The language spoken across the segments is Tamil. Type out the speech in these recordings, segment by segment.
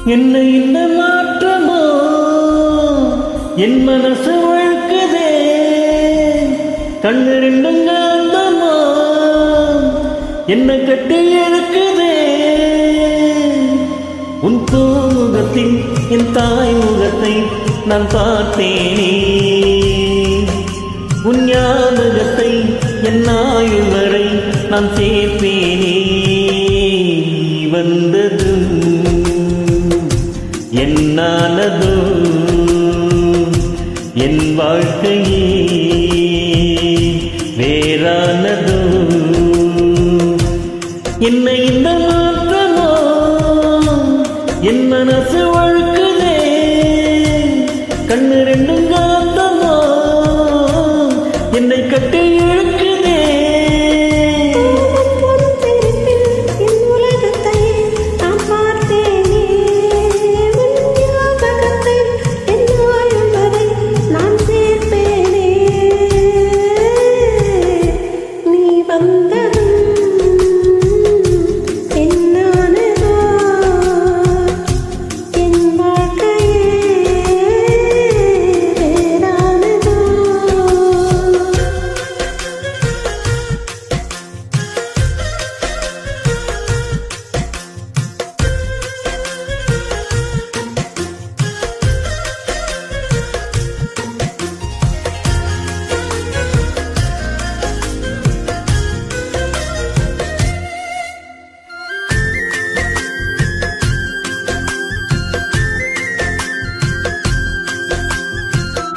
என்ன இந்த மாற்றமோ என் மனசு வழுக்குதே கண்ணு ரெண்டும் காந்தமோ என்ன கட்டி இருக்குதே உன் பூமுகத்தில் என் தாய் முகத்தை நான் பார்த்தேனே உன் ஞாபகத்தை என் ஆயுள் வரை நான் சேர்ப்பேனே வந்தது என்னானதோ என் வாழ்க்கையே வேறானதோ என்னை இந்த மாற்றமோ என் மனசு வழுக்குதே கண்ணு ரெண்டும் காந்தமோ என்னை கட்டி இழுக்குதே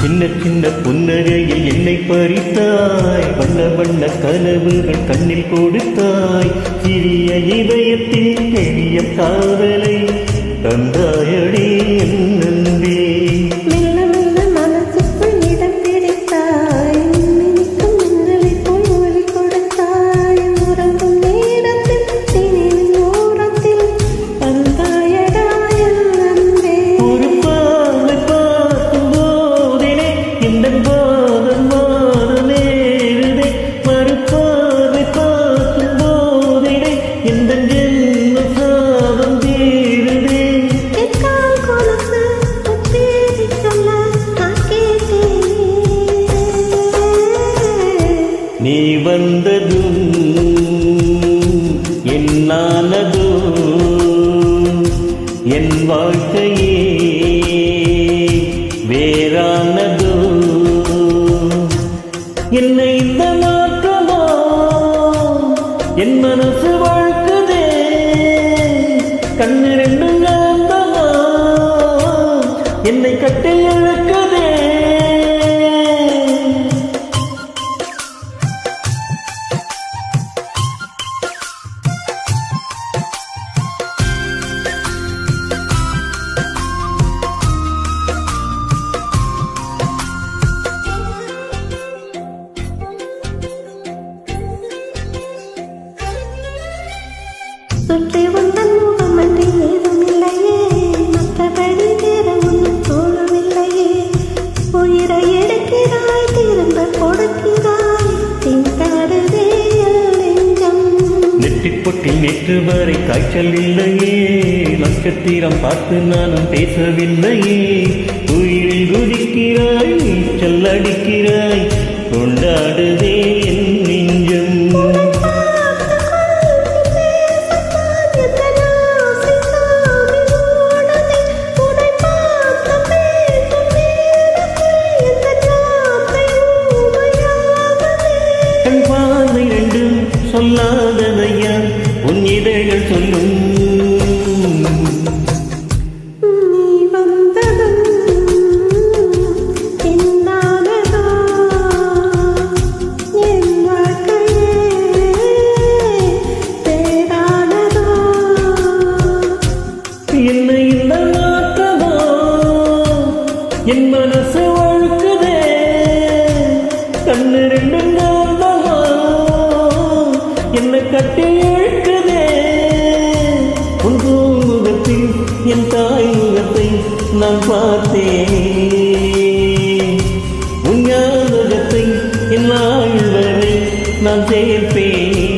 சின்ன சின்ன புன்னகையில் என்னை பறித்தாய் வண்ண வண்ண கனவுகள் கண்ணில் கொடுத்தாய் சிறிய இதயத்தில் பெரிய காதலை தந்தாயடி என் நன்றி நீ வந்ததும் என்னானதோ என் வாழ்க்கையே வேறானதோ என்னை இந்த மாற்றமோ என் மனசு வழுக்குதே கண்ணு ரெண்டும் காந்தமோ என்னை கட்டி இழுக்குதே சுற்றி வந்தன் முகம் அன்றி ஏதும் இல்லையே மற்றபடி வேற ஒன்றும் தோணவில்லையே உயிரை எடுக்கிறாய் திரும்ப கொடுக்கிறாய் திண்டாடுதே நெஞ்சம் நெற்றிப் பொட்டில் நேற்று வரை காய்ச்சல் இல்லையே நட்சத்திரம் பார்த்து நானும் பேசவில்லையே உயிரில் குதிக்கிறாய் நீச்சல் அடிக்கிறாய் கொண்டாடுதே என் நெஞ்சம் சொல்லாததையா உன் இதழ்கள் சொல்லும் நீ வந்ததும் என்னானதோ என் வாழ்க்கையே வேறானதோ என்னை இந்த மாற்றமோ என் மனசு வழுக்குதே கண்ணு ரெண்டும் காந்தமோ என்னை கட்டி இழுக்குதே உன் பூமுகத்தில் என் தாய் முகத்தை நான் பார்த்தேன் உன் ஞாபகத்தை என் ஆயுள் வரை நான் சேர்ப்பேன்